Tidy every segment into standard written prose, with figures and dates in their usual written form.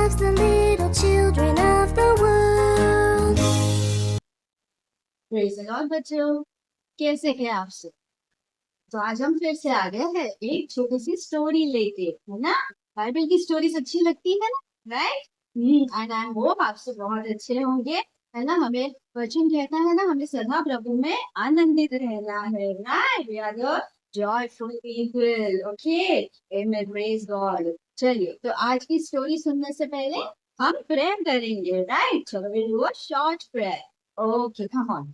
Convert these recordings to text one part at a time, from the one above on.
loves the little children of the world. Praise the Lord बच्चों, कैसे हैं आप सब? तो आज हम फिर से आ गए हैं एक छोटी सी स्टोरी लेके, है ना? बाइबल की स्टोरीज अच्छी लगती है ना, राइट? एंड आई होप आप सब बहुत अच्छे होंगे, है ना? हमें वचन कहता है ना, हमें सदा प्रभु में आनंदित रहना है, right? We are the joyful people, okay? Amen, praise God. चलिए, तो आज की स्टोरी सुनने से पहले हम प्रेयर करेंगे, राइट? चलो we do a short prayer. Okay, come on.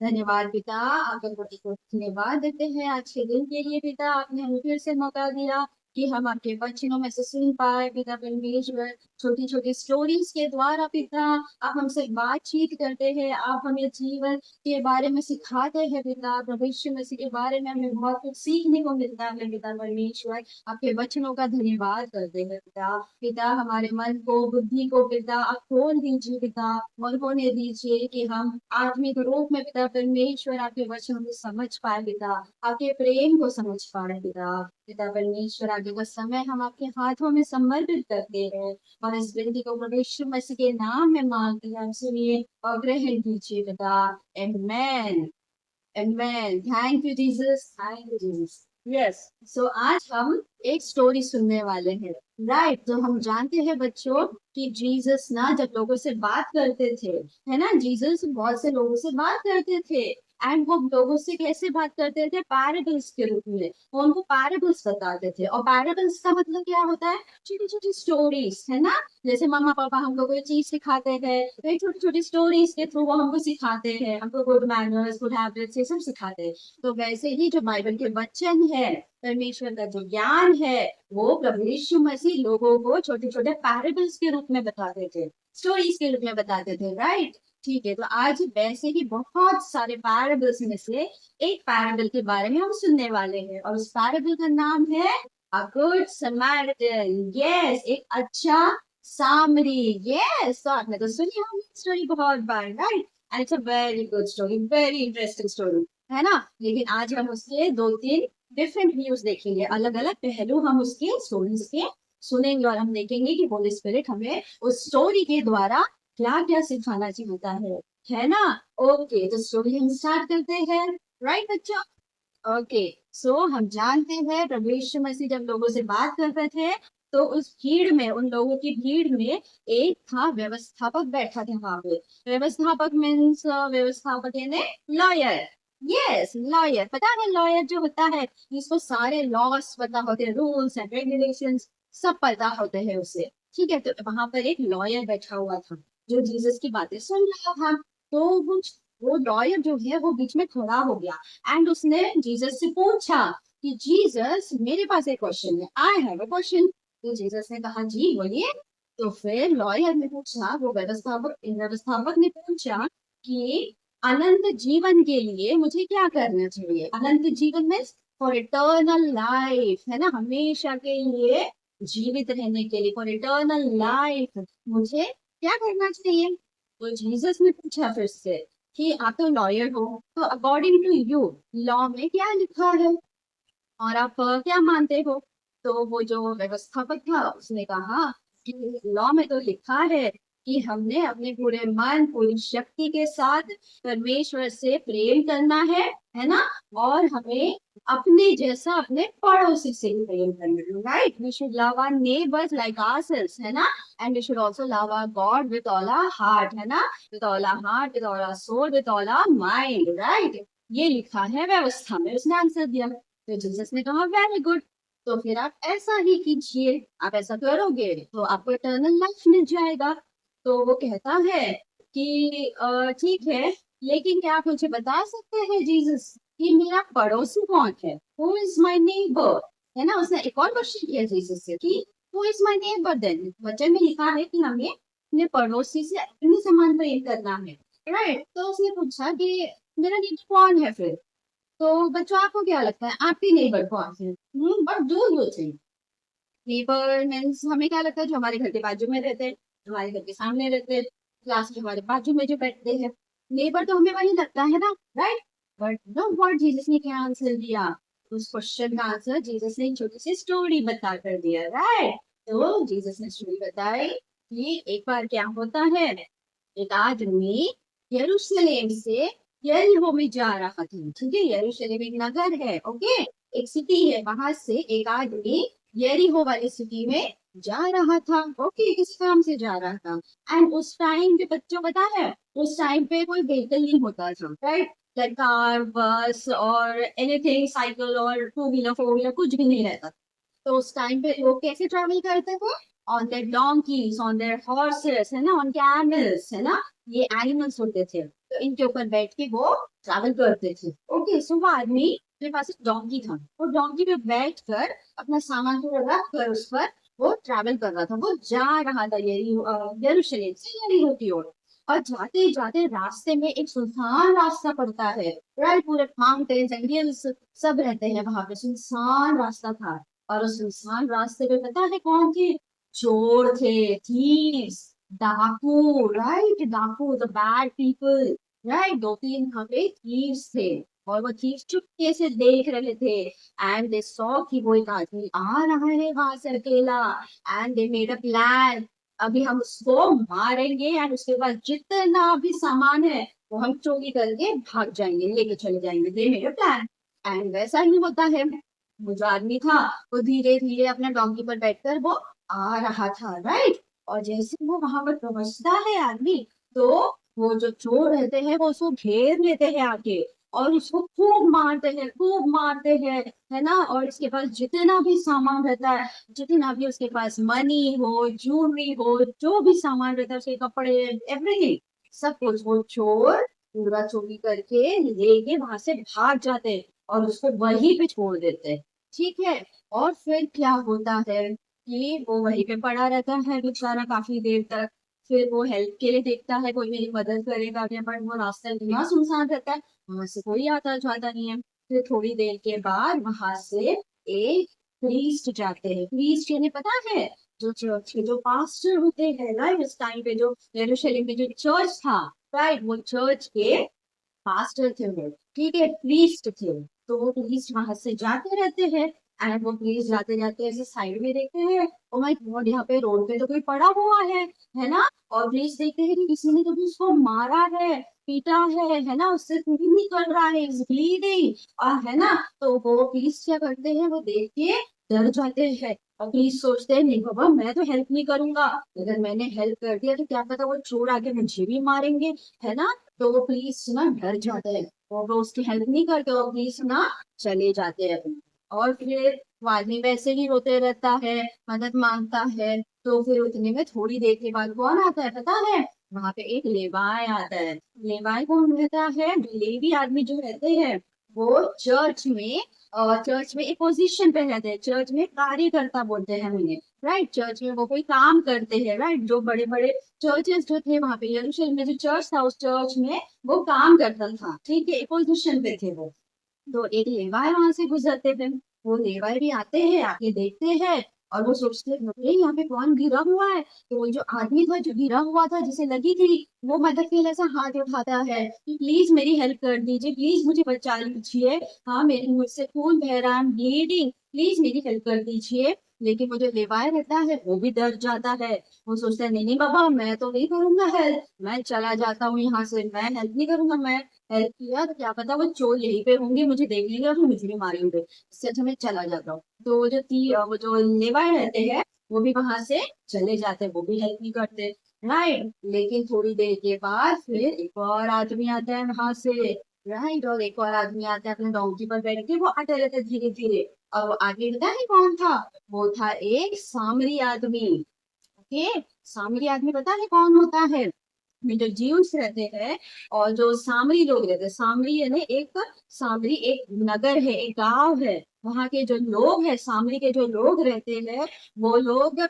धन्यवाद पिता, आपका कोटि-कोटि धन्यवाद देते हैं आज के दिन के लिए पिता, आपने हमें फिर से मौका दिया कि हम आपके वचनों में से सुन पाए पिता परमेश्वर। छोटी-छोटी स्टोरीज़ के द्वारा पिता, आप हमसे बातचीत करते हैं, आप हमें जीवन के बारे में सिखाते हैं पिता, प्रभु यीशु मसीह के बारे में हमें बहुत कुछ सीखने को मिलता है पिता परमेश्वर। आपके वचनों का धन्यवाद करते हैं पिता। पिता, हमारे मन को, बुद्धि को पिता आप खोल दीजिए पिता, और होने दीजिए कि हम आत्मिक रूप में पिता परमेश्वर आपके वचनों को समझ पाए पिता, आपके प्रेम को समझ पाए पिता। पिता परमेश्वर, आगे का समय हम आपके हाथों में समर्पित करते हैं और इस विनती को प्रभु यीशु मसीह के नाम में मांगते हैं, हम सुनिए और ग्रहण कीजिए पिता। आमेन, आमेन। Thank you Jesus, thank you Jesus. Yes, so आज हम एक स्टोरी सुनने वाले हैं, राइट? तो हम जानते हैं बच्चों कि जीसस ना जब लोगों से बात करते थे, है ना? जीसस बहुत से लोगों से बात करते थे, एंड वो लोगों से कैसे बात करते थे? पैराबल्स के रूप में। वो उनको पैराबल्स बताते थे, और पैराबल्स का मतलब क्या होता है? छोटी-छोटी स्टोरीज, है ना? जैसे मम्मा-पापा हमको कोई चीज़ सिखाते हैं, तो ये छोटी-छोटी स्टोरीज के थ्रू वो हमको सिखाते हैं, हमको गुड मैनर्स, गुड हैबिट्स ये सब सिखाते हैं। तो वैसे ही जो बाइबल के वचन है, परमेश्वर का जो ज्ञान है, वो प्रभु यीशु मसीह लोगों को छोटे-छोटे पैराबल्स के रूप में बताते थे, स्टोरीज के रूप में बताते थे, राइट? ठीक है, तो आज वैसे ही बहुत सारे पैराबल्स में से एक पैराबल के बारे में हम सुनने वाले हैं, और उस पैराबल का नाम है अ गुड समैरिटन। यस, एक अच्छा सामरी। यस, तो आपने तो सुनी होगी स्टोरी बहुत बार, right? And it's a very good story, very interesting story, है ना? लेकिन आज हम उसके 2-3 डिफरेंट व्यूज देखेंगे, अलग-अलग पहलू हम उसके स्टोरीज के सुनेंगे, और हम देखेंगे कि होली स्पिरिट हमें उस स्टोरी के द्वारा क्या-क्या सिखाना चाहता है ना? ओके, तो स्टोरी हम स्टार्ट करते हैं, राइट बच्चों? ओके, सो हम जानते हैं प्रभु यीशु मसीह जब लोगों से बात करते थे, तो उस भीड़ में, उन लोगों की भीड़ में एक था व्यवस्थापक बैठा था वहां पे। व्यवस्थापक मीन्स व्यवस्थापक यानी लॉयर। Yes, lawyer. पता है लॉयर जो होता है, जिसको सारे लॉस पता होते हैं, रूल्स एंड रेगुलेशंस सब पता होते हैं उसे। ठीक है, तो वहां पर एक लॉयर बैठा हुआ था जो जीसस की बातें सुन रहा था। तो वो लॉयर जो है वो बीच में खड़ा हो गया, एंड उसने जीसस से पूछा कि जीसस, मेरे पास एक क्वेश्चन है, आई हैव अ क्वेश्चन। तो जीसस ने कहा जी बोलिए। तो फिर लॉयर ने पूछा, वो व्यवस्थापक ने पूछा कि अनंत जीवन के लिए मुझे क्या करना चाहिए? अनंत जीवन में फॉर इटर्नल लाइफ, है ना? हमेशा के लिए जीवित रहने के लिए, फॉर इटर्नल लाइफ मुझे क्या करना चाहिए? तो जीसस ने पूछा फिर से कि आप तो लॉयर हो, तो अकॉर्डिंग टू यू लॉ में क्या लिखा है और आप क्या मानते हो? तो वो जो व्यवस्थापक था उसने कहा कि लॉ में तो लिखा है कि हमने अपने पूरे मन, पूरी शक्ति के साथ परमेश्वर से प्रेम करना है ना? और हमें अपने जैसा अपने पड़ोसी से भी प्रेम करना है, right? We should love our neighbours like ourselves, है ना? And we should also love our God with all our heart, है ना? With all our heart, with all our soul, with all our mind, right? ये लिखा है व्यवस्था में। उसने आंसर दिया। तो जीसस ने कहा वेरी गुड, तो फिर आप ऐसा ही कीजिए, आप ऐसा करोगे तो आपको इटर्नल लाइफ मिल जाएगा। तो वो कहता है कि ठीक है, लेकिन क्या आप मुझे बता सकते हैं जीसस कि मेरा पड़ोसी कौन है? Who is my neighbour? है ना? उसने एक और क्वेश्चन किया जीसस से कि who is my neighbour? Then वचन में लिखा है कि हमें अपने पड़ोसी से अपने समान प्रेम करना है, राइट? तो उसने पूछा कि मेरा नेबर कौन है फिर? तो बच्चों आपको क्या लगता है आपके नेबर कौन से? What do you think? Neighbour means हमें क्या लगता है जो हमारे घर के बाजू में रहते हैं, हमारे घर के सामने रहते हैं, क्लास में हमारे बाजू में जो बैठते हैं। नेबर तो हमें वही लगता है ना, right? But know what Jesus ने क्या आंसर दिया? उस क्वेश्चन का आंसर जीसस ने एक छोटी सी स्टोरी बता कर दिया, राइट? तो जीसस ने स्टोरी बताई कि एक बार क्या होता है, एक आदमी यरूशलेम से यरीहो में जा रहा था। ठीक है, यरूशलेम एक नगर है, ओके, एक सिटी है। वहां से एक आदमी यरीहो वाली सिटी में जा रहा था। ओके, किस काम से जा रहा था। एंड उस टाइम पे बच्चों पता है, उस टाइम पे कोई व्हीकल नहीं होता था, राइट, लाइक कार, बस और एनीथिंग, साइकिल और टू व्हीलर, फोर व्हीलर, कुछ भी नहीं रहता। तो उस टाइम पे लोग कैसे ट्रैवल करते थे, on their donkey's, on their horses, है ना, ऑन कैमल्स, है ना, ये एनिमल्स होते थे, तो इनके ऊपर बैठ के वो ट्रैवल करते थे। ओके, सो वो आदमी के पास एक डोंकी था, वो डोंकी पे बैठ कर अपना सामान को रख कर उस पर वो ट्रैवल कर रहा था। वो जा रहा था यरूशलेम से यरीहो की ओर। और जाते जाते रास्ते में एक सुनसान रास्ता पड़ता है, राइट, पूरे माउंटेन्स एंड हिल्स सब रहते हैं वहां पे, सुनसान रास्ता था। और उस सुनसान रास्ते पे पता है कौन थे, चोर थे, थीव्स, डाकू, राइट, डाकू, द बैड पीपल, राइट, दो तीन वहां पे थीव्स थे। और वो थीव्स चुपके से देख रहे थे, एंड दे सॉ कि वो एक आदमी आ रहा है वहां से अकेला, and they made a plan, अभी हम उसको मारेंगे एंड उसके बाद जितना भी सामान है वो हम चोरी करके भाग जाएंगे, लेके चले जाएंगे, they made a plan. And वैसा ही होता है, वो जो आदमी था वो धीरे धीरे अपना डोंकी पर बैठकर वो आ रहा था, राइट। और जैसे वो वहां पर पहुंचता है आदमी, तो वो जो चोर रहते हैं वो उसको घेर लेते हैं आके, और उसको खूब मारते हैं, खूब मारते हैं, है ना। और इसके पास जितना भी सामान रहता है, जितना भी उसके पास मनी हो, ज्वेलरी हो, जो भी सामान रहता है, उसके कपड़े, एवरीथिंग, सब कुछ वो चोर पूरा चोरी करके लेके वहां से भाग जाते हैं और उसको वहीं पे छोड़ देते हैं। ठीक है, और फिर क्या होता है कि वो वहीं पे पड़ा रहता है बेचारा काफी देर तक। फिर वो हेल्प के लिए देखता है कोई मेरी मदद करेगा क्या, बट वो रास्ता इतना सुनसान रहता है, वहां से कोई आता जाता नहीं है। फिर थोड़ी देर के बाद वहां से एक प्रीस्ट जाते हैं। प्रीस्ट यानी पता है, जो चर्च के जो पास्टर होते हैं, राइट, उस टाइम पे जो यरूशलेम में जो चर्च था, राइट, वो चर्च के पास्टर थे वो, ठीक है, प्रीस्ट थे। तो वो प्रीस्ट वहां से जाते रहते हैं, एंड वो प्रीस्ट जाते जाते ऐसे साइड में देखते हैं, ओ माय गॉड, यहाँ पे रोड पे तो कोई पड़ा हुआ है ना। और प्रीस्ट देखते हैं कि किसी ने तो भी उसको मारा है, पीटा है ना, उससे खून निकल रहा है, इज ब्लीडिंग, और है ना। तो वो प्रीस्ट क्या करते हैं, वो देख के डर जाते हैं, और प्रीस्ट सोचते हैं नहीं बाबा, मैं तो हेल्प नहीं करूंगा, अगर मैंने हेल्प कर दिया तो क्या पता वो चोर आके मुझे भी मारेंगे, है ना। तो वो पुलिस ना डर जाते हैं, और वो उसकी हेल्प नहीं करते, वो पुलिस ना चले जाते हैं अपने। और फिर वो आदमी वैसे ही रोते रहता है, मदद मांगता है। तो फिर उतने में थोड़ी देर के बाद कौन आता है पता है, वहां पे एक लेवाई आता है। लेवाई कौन रहता है, लेवी आदमी जो रहते हैं वो चर्च में, और चर्च में एक पोजीशन पे रहते हैं, चर्च में कार्यकर्ता बोलते हैं उन्हें, राइट। चर्च में वो कोई काम करते हैं, राइट, जो बड़े बड़े चर्चेस जो थे वहां पे यरूशलेम में जो चर्च था, उस चर्च में वो काम करता था, ठीक है, एक पोजीशन पे थे वो। तो एक लेवाई वहां से गुजरते थे, वो लेवाई भी आते हैं, आके देखते हैं, और वो सोचते हैं अरे यहाँ पे कौन गिरा हुआ है। तो वो जो आदमी था जो गिरा हुआ था जिसे लगी थी, वो मदद के लिए ऐसा हाथ उठाता है कि प्लीज मेरी हेल्प कर दीजिए, प्लीज मुझे बचा लीजिए, हाँ मेरे मुझसे खून बह रहा है, ब्लीडिंग, प्लीज मेरी हेल्प कर दीजिए। लेकिन वो जो लेवाई रहता है वो भी डर जाता है, वो सोचता है नहीं नहीं बाबा, मैं तो नहीं करूंगा हेल्प, मैं चला जाता हूँ यहाँ से, मैं हेल्प नहीं करूंगा, मैं हेल्प किया तो क्या पता वो चोर यहीं पे होंगे, मुझे देख लेंगे और मुझे भी मारेंगे, इससे अच्छा मैं चला जाता हूँ। तो वो जो लेवाई रहते हैं वो भी वहां से चले जाते हैं, वो भी हेल्प नहीं करते, राइट। लेकिन थोड़ी देर के बाद फिर एक और आदमी आता है वहां से, राइट, और एक और आदमी आता है अपने डोंकी पर बैठ के, वो आते रहते हैं धीरे धीरे। और वो आगे पता है कौन था, वो था एक सामरी आदमी। ओके, सामरी आदमी पता है कौन होता है, में जो जीव्स रहते हैं और जो सामरी लोग रहते हैं, सामरी यानी एक, सामरी एक नगर है, एक गांव है, वहां के जो लोग हैं, सामरी के जो लोग रहते हैं, वो लोग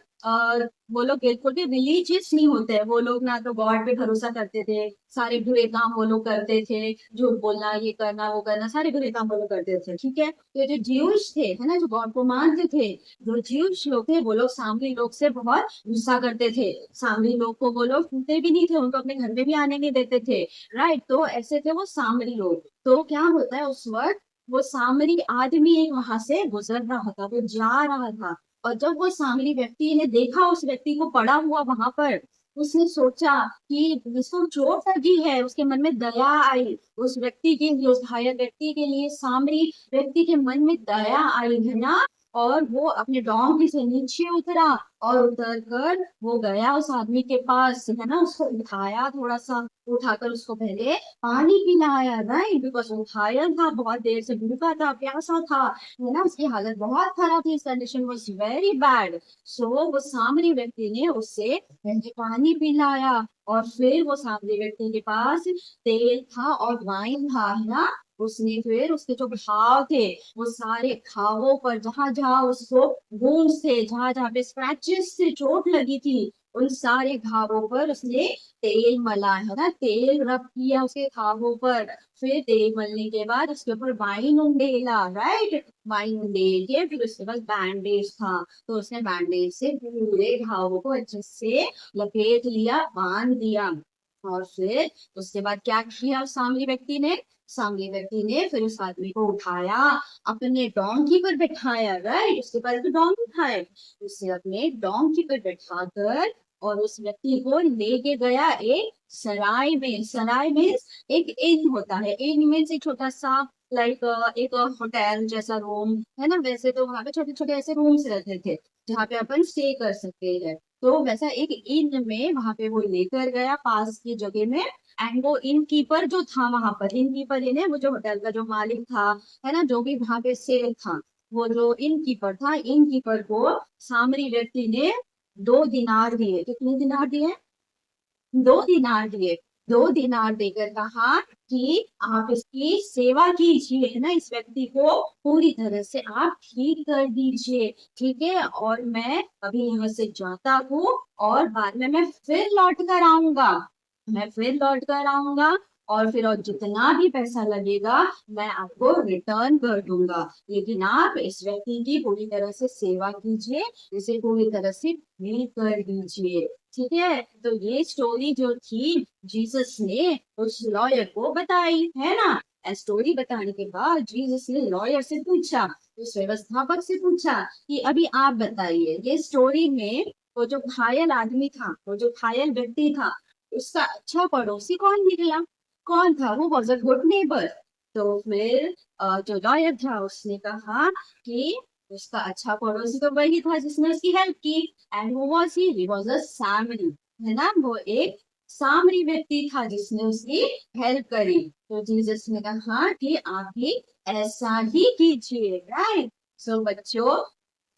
वो लोग बिल्कुल भी रिलीजियस नहीं होते हैं, वो लोग ना तो गॉड पे भरोसा करते थे, सारे बुरे काम वो लोग करते थे, झूठ बोलना, ये करना वो करना, सारे बुरे काम वो लोग करते थे, ठीक है। तो ये जो जीव्स थे, है ना, जो गॉड को मानते थे, जो जीव्स लोग थे, वो लोग सामरी लोग से बहुत गुस्सा करते थे, सामरी लोग को वो लोग सुनते भी नहीं थे, उनको अपने घर में भी आने नहीं देते थे, राइट। तो ऐसे थे वो सामरी लोग। तो क्या होता है उस वक्त, वो सामरी आदमी एक वहां से गुजर रहा था, वो जा रहा था, और जब वो सामने व्यक्ति ने देखा उस व्यक्ति को पड़ा हुआ वहां पर, उसने सोचा कि इसको चोट लगी है, उसके मन में दया आई उस व्यक्ति के लिए, उस घायल व्यक्ति के लिए, सामने व्यक्ति के मन में दया आई, है ना। और वो अपने डोंकी से नीचे उतरा और उतर कर वो गया उस आदमी के पास, है ना, उसको उठाया, थोड़ा सा उठाकर उसको पहले पानी पिलाया, राइट, बिकॉज वो घायल था, बहुत देर से भूखा था, प्यासा था, है ना, उसकी हालत बहुत खराब थी, कंडीशन वाज वेरी बैड। सो वो सामने व्यक्ति ने उससे पहले पानी पिलाया, और फिर वो सामने व्यक्ति के पास तेल था और वाइन था, है ना। उसने फिर उसके जो घाव थे, वो सारे घावों पर, जहां जहां उसको वुंड्स थे, जहां जहां पे स्क्रैचेस से चोट लगी थी, उन सारे घावों पर उसने तेल मला, है ना, तेल रब किया उसके घावों पर। फिर तेल मलने के बाद उसके ऊपर वाइन उंडेला, राइट, वाइन उंडेल के फिर उसके पास बैंडेज था, तो उसने बैंडेज से पूरे घावों को अच्छे से लपेट लिया, बांध दिया। और फिर उसके बाद क्या किया उस सामने व्यक्ति ने, सामने व्यक्ति ने फिर उस आदमी को उठाया, अपने डोंकी पर बैठाया, राइट, उसके पास तो डोंकी था, उसे अपने डोंकी पर बैठाकर और उस व्यक्ति को लेके गया एक सराय में। सराय में एक इन होता है, इन मीन्स एक छोटा सा, लाइक एक होटल जैसा रूम, है ना, वैसे तो वहां पे छोटे छोटे ऐसे रूम्स रहते थे जहाँ पे अपन स्टे कर सकते हैं। तो वैसा एक इन में वहां पे वो लेकर गया पास की जगह में। एंड वो इन कीपर जो था वहां पर, इन कीपर इन्हें, वो जो होटल का जो मालिक था, है ना, जो भी वहां पे सेल था, वो जो इन कीपर था, इन कीपर को सामरी व्यक्ति ने 2 दिनार दिए। कितने दिनार दिए? 2 दिनार दिए। 2 दिनार देकर कहा कि आप इसकी सेवा कीजिए, है ना, इस व्यक्ति को पूरी तरह से आप ठीक कर दीजिए, ठीक है, और मैं अभी यहाँ से जाता हूँ और बाद में मैं फिर लौट कर आऊंगा, मैं फिर लौट कर आऊंगा, और फिर और जितना भी पैसा लगेगा मैं आपको रिटर्न कर दूंगा, लेकिन आप इस व्यक्ति की पूरी तरह से सेवा कीजिए, इसे पूरी तरह से ठीक कर दीजिए, ठीक है। तो ये स्टोरी जो थी, जीसस ने उस लॉयर को बताई, है ना। स्टोरी बताने के बाद जीसस ने लॉयर से पूछा, उस व्यवस्थापक से पूछा कि अभी आप बताइए, ये स्टोरी में वो जो घायल आदमी था, वो जो घायल व्यक्ति था, उसका अच्छा पड़ोसी कौन निकला? कौन था? वो वॉज अ गुड नेबर। तो फिर जो लॉयर था उसने कहा कि उसका अच्छा पड़ोसी तो वही था जिसने उसकी हेल्प की। And who was he was a सामरी, है ना, वो एक सामरी व्यक्ति था जिसने उसकी हेल्प करी। तो जीसस ने कहा कि आप भी ऐसा ही कीजिए, राइट। सो बच्चों,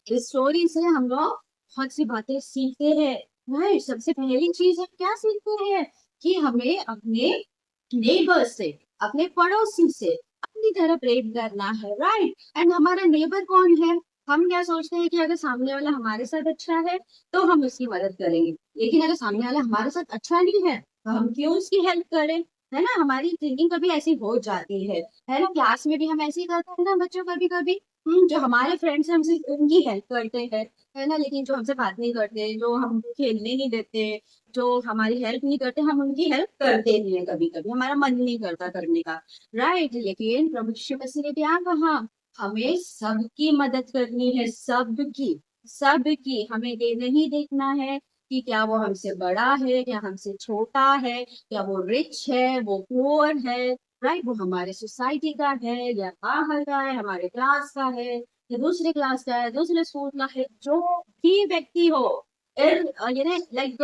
इस स्टोरी से हम लोग बहुत सी बातें सीखते हैं, राइट। सबसे पहली चीज हम क्या सीखते हैं कि हमें अपने नेबर से, अपने पड़ोसी से अपनी तरह प्रेम करना है, राइट। एंड हमारा नेबर कौन है? हम क्या सोचते हैं कि अगर सामने वाला हमारे साथ अच्छा है तो हम उसकी मदद करेंगे, लेकिन अगर सामने वाला हमारे साथ अच्छा नहीं है तो हम क्यों उसकी हेल्प करें, है ना। हमारी थिंकिंग कभी ऐसी हो जाती है ना। क्लास में भी हम ऐसे ही करते हैं ना बच्चों, कभी कभी जो हमारे फ्रेंड्स हैं हमसे उनकी हेल्प करते हैं, है ना, लेकिन जो हमसे बात नहीं करते, जो हमको खेलने नहीं देते, जो हमारी हेल्प नहीं करते, हम उनकी हेल्प करते नहीं है, कभी कभी हमारा मन नहीं करता करने का, राइट। लेकिन प्रभु यीशु मसीह ने क्या कहा? हमें सबकी मदद करनी है, सबकी, सबकी। हमें ये नहीं देखना है कि क्या वो हमसे बड़ा है या हमसे छोटा है, क्या वो रिच है, वो पुअर है, राइट, वो हमारे सोसाइटी का है या बाहर का है, हमारे क्लास का है या दूसरे क्लास का है, दूसरे स्कूल का है, जो भी व्यक्ति हो, ये ना, लाइक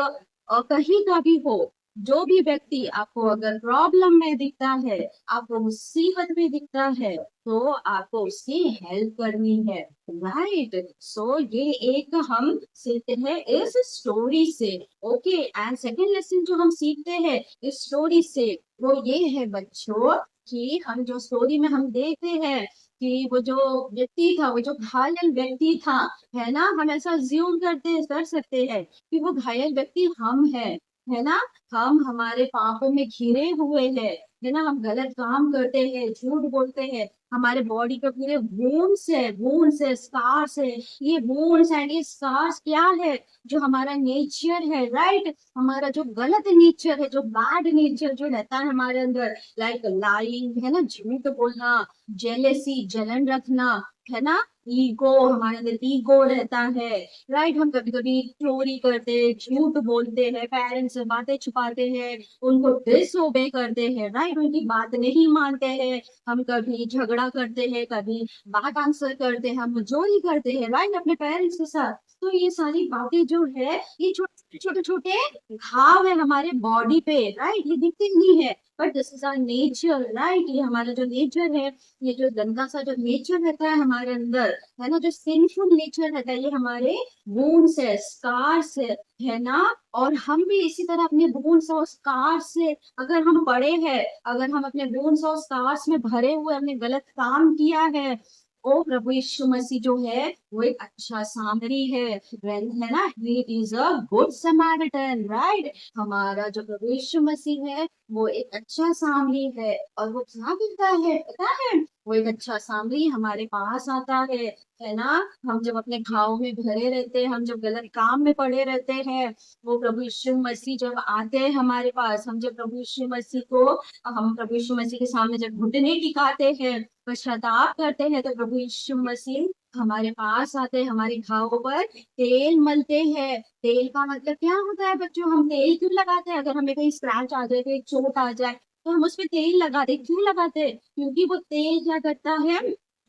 कहीं का भी हो, जो भी व्यक्ति आपको अगर प्रॉब्लम में दिखता है, आपको मुसीबत में दिखता है, तो आपको उसकी हेल्प करनी है, राइट। सो ये एक हम सीखते हैं इस स्टोरी से, ओके। एंड सेकेंड लेसन जो हम सीखते हैं इस स्टोरी से, वो ये है बच्चों कि हम जो स्टोरी में हम देखते हैं कि वो जो व्यक्ति था, वो जो घायल व्यक्ति था, है ना, हम ऐसा ज्यूम कर सकते हैं कि वो घायल व्यक्ति हम है ना। हम हमारे पापों में घिरे हुए हैं, है ना, हम गलत काम करते हैं, झूठ बोलते हैं, हमारे बॉडी पे पूरे वूंड्स है, स्कार्स है। ये वूंड्स एंड ये स्कार्स क्या है? जो हमारा नेचर है, राइट, हमारा जो गलत नेचर है, जो बैड नेचर जो रहता है हमारे अंदर, लाइक लाइंग, है ना, झूठ बोलना, जेलेसी, जलन रखना, है ना, ईगो, हमारे अंदर ईगो रहता है, राइट। हम कभी कभी चोरी करते हैं, झूठ बोलते हैं, पेरेंट्स से बातें छुपाते हैं, उनको डिसओबे करते हैं, राइट, उनकी बात नहीं मानते हैं। हम कभी झगड़ा करते हैं, कभी बात आंसर करते हैं, हम चोरी करते हैं, राइट, अपने पेरेंट्स के साथ। तो ये सारी बातें जो है, ये छोटे छोटे छोटे घाव है हमारे बॉडी पे, राइट, ये दिखते नहीं है, but this is our nature, right. ये हमारा जो नेचर है, ये जो गंदा सा जो नेचर रहता है हमारे अंदर, है ना, जो सिंफुल नेचर रहता है, ये हमारे वुंड्स है, स्कार्स है ना। और हम भी इसी तरह अपने वुंड्स और स्कार्स से, अगर हम पड़े हैं, अगर हम अपने वुंड्स और स्कार्स में भरे हुए हमने गलत काम किया है, ओ प्रभु यीशु मसीह जो है वो एक अच्छा सामरी है ना, he is a good Samaritan, right. हमारा जो प्रभु यीशु मसीह है वो एक अच्छा सामरी है, और वो क्या करता है पता है, वो एक अच्छा सामरी हमारे पास आता है ना। हम जब अपने घाव में भरे रहते हैं, हम जब गलत काम में पड़े रहते हैं, वो प्रभु यीशु मसीह जब आते हैं हमारे पास, हम जब प्रभु यीशु मसीह को, हम प्रभु यीशु मसीह के सामने जब घुटने टिकाते हैं, पश्चाताप करते हैं, तो प्रभु यीशु मसीह हमारे पास आते हैं, हमारे घावों पर तेल मलते हैं। तेल का मतलब क्या होता है बच्चों, हम तेल क्यों लगाते हैं, अगर हमें कहीं स्क्रैच आ जाए, कहीं चोट आ जाए, तो हम उस पे तेल लगाते हैं। क्यों लगाते हैं? क्योंकि वो तेल क्या करता है,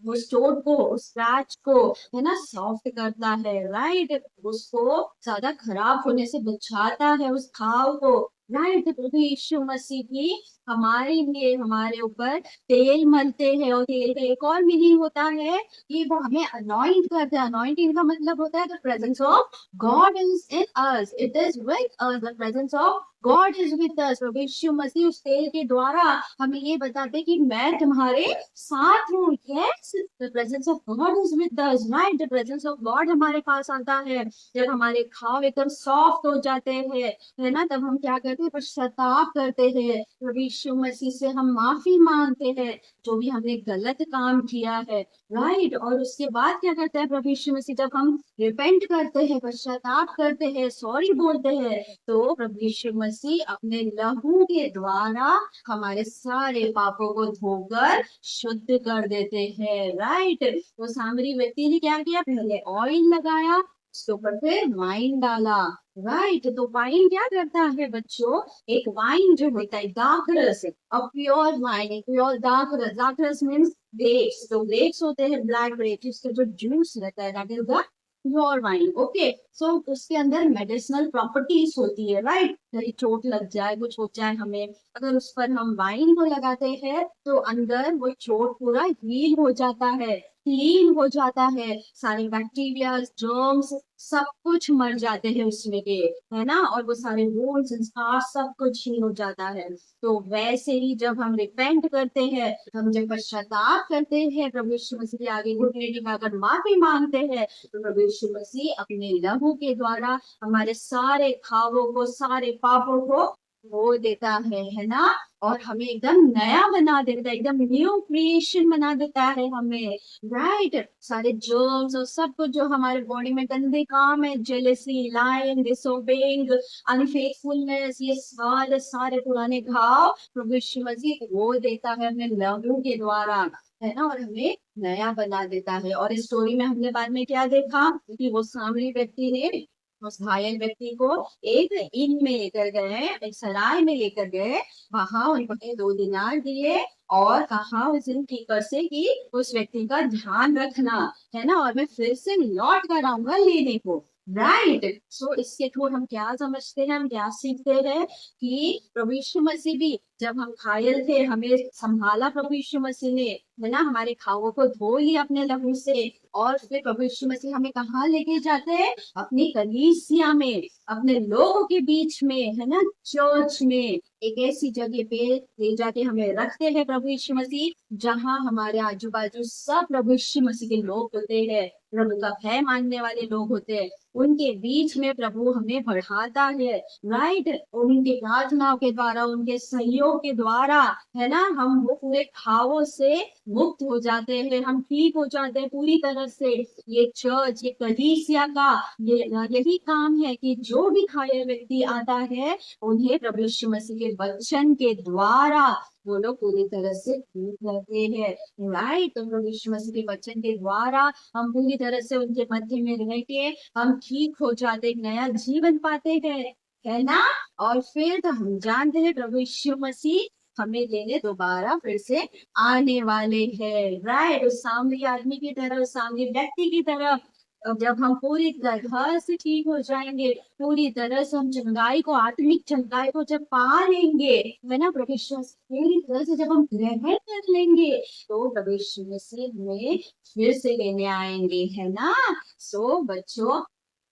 वो चोट को, उस स्क्रैच को, है ना, सॉफ्ट करता है, राइट, उसको ज्यादा खराब होने से बचाता है, उस घाव को, राइट। प्रभु यीशु मसीह भी हमारे लिए, हमारे ऊपर तेल मलते हैं, और तेल का एक और मीनिंग होता है कि वो हमें अनॉइंट करते हैं। अनॉइंटिंग का मतलब होता है the presence of God is in us, it is with us, the presence of God is with us. प्रभु यीशु मसीह उस तेल के द्वारा हमें ये बताते हैं कि मैं तुम्हारे साथ हूँ। Yes, the presence of God is with us, right, the presence of God हमारे पास आता है जब हमारे घाव एकदम सॉफ्ट हो जाते हैं, है ना, तब हम क्या करते हैं, पश्चाताप करते हैं, प्रभु यीशु मसीह से हम माफी मांगते हैं जो भी हमने गलत काम किया है, राइट। और उसके बाद क्या करता है प्रभु यीशु मसीह, जब हम रिपेंट करते हैं, पश्चाताप करते हैं, सॉरी बोलते हैं, तो प्रभु यीशु मसीह अपने लहू के द्वारा हमारे सारे पापों को धोकर शुद्ध कर देते हैं, राइट। वो सामरी व्यक्ति ने क्या किया, पहले ऑयल लगाया, उसके ऊपर फिर वाइन डाला, राइट। तो वाइन क्या करता है बच्चों, एक वाइन जो होता है डार्क रस, a pure wine, pure dark रस, डार्क रस मीन्स ग्रेप्स, तो ग्रेप्स होते हैं ब्लैक ग्रेप्स, इसका जो जूस रहता है that is the pure wine, okay. So उसके अंदर मेडिसिनल प्रॉपर्टीज होती है, राइट। कहीं चोट लग जाए, कुछ हो जाए हमें, अगर उस पर हम वाइन को लगाते हैं, तो अंदर वो चोट पूरा हील हो जाता है, क्लीन हो जाता है, सारे बैक्टीरिया, जर्म्स, सब कुछ मर जाते हैं उसमें के, है ना, और वो सारे वुंड्स, स्कार्स, सब कुछ ही हो जाता है। तो वैसे ही जब हम रिपेंट करते हैं, हम जब पश्चाताप करते हैं, प्रभु यीशु मसीह के आगे घुटने टिकाकर माफी मांगते हैं, तो प्रभु यीशु मसीह अपने लहू के द्वारा हमारे सारे घावों को, सारे पापों को धो देता है ना, और हमें एकदम नया बना देता है, एकदम न्यू क्रिएशन बना देता है हमें, राइट। सारे जर्म्स और सब कुछ जो हमारे बॉडी में गंदे काम है, जेलसी, लाइंग, डिसोबेइंग, अनफेथफुलनेस, ये सारे सारे पुराने घाव प्रभु यीशु मसीह वो देता है अपने लहू के द्वारा, है ना, और हमें नया बना देता है। और इस स्टोरी में हमने बाद में क्या देखा कि वो सामरी व्यक्ति ने उस घायल व्यक्ति को एक इन में लेकर गए, एक सराय में लेकर गए, वहां उन्होंने 2 दिनार दिए और कहा उस टीकर से कि उस व्यक्ति का ध्यान रखना, है ना, और मैं फिर से लौट कर आऊंगा लेने को, राइट। सो इसके थ्रू हम क्या समझते हैं, हम क्या सीखते हैं कि प्रभु यीशु मसीह भी जब हम घायल थे, हमें संभाला प्रभु यीशु मसीह ने, है ना, हमारे घावों को धो लिया अपने लहू से, और फिर प्रभु यीशु मसीह हमें कहाँ लेके जाते हैं, अपनी कलीसिया में, अपने लोगों के बीच में, है ना, चर्च में, एक ऐसी जगह पे ले जाके हमें रखते हैं प्रभु यीशु मसीह, जहाँ हमारे आजू बाजू सब प्रभु यीशु मसीह के लोग होते हैं, प्रभु का भय मानने वाले लोग होते हैं, उनके बीच में प्रभु हमें बढ़ाता है, राइट। उनकी प्रार्थनाओं के द्वारा, उनके सहयोग के द्वारा, है ना, हम वो पूरे घावों से मुक्त हो जाते हैं, हम ठीक हो जाते हैं पूरी तरह से। ये चर्च, ये कलीसिया का ये यही काम है कि जो भी घायल व्यक्ति आता है उन्हें प्रभु यीशु मसीह के वचन के द्वारा वो लोग पूरी तरह से ठीक रहते हैं। राइट, तो प्रभु यीशु मसीह के वचन के द्वारा हम पूरी तरह से उनके मध्य में रह के हम ठीक हो जाते, एक नया जीवन पाते हैं, है ना। और फिर तो हम जानते हैं प्रभु यीशु मसीह हमें लेने दोबारा फिर से आने वाले हैं। राइट, उस सामने आदमी की तरह, उस सामने व्यक्ति की तरह जब हम पूरी तरह से ठीक हो जाएंगे, पूरी तरह से हम चंगाई को, आत्मिक चंगाई को जब पा लेंगे, है ना, प्रभु यीशु मसीह पूरी तरह से जब हम ग्रहण कर लेंगे तो प्रभु यीशु मसीह हमें फिर से लेने आएंगे, है ना। सो बच्चों,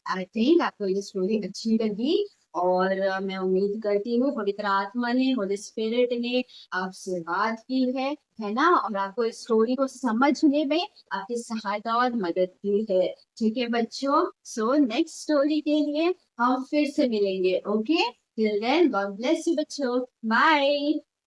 आई थिंक आपको ये स्टोरी अच्छी लगी और मैं उम्मीद करती हूँ पवित्र आत्मा ने, होली स्पिरिट ने आपसे बात की है ना, और आपको इस स्टोरी को समझने में आपकी सहायता और मदद की है। ठीक है बच्चों, सो नेक्स्ट स्टोरी के लिए हम फिर से मिलेंगे। Okay, till then God bless you बच्चों, बाय।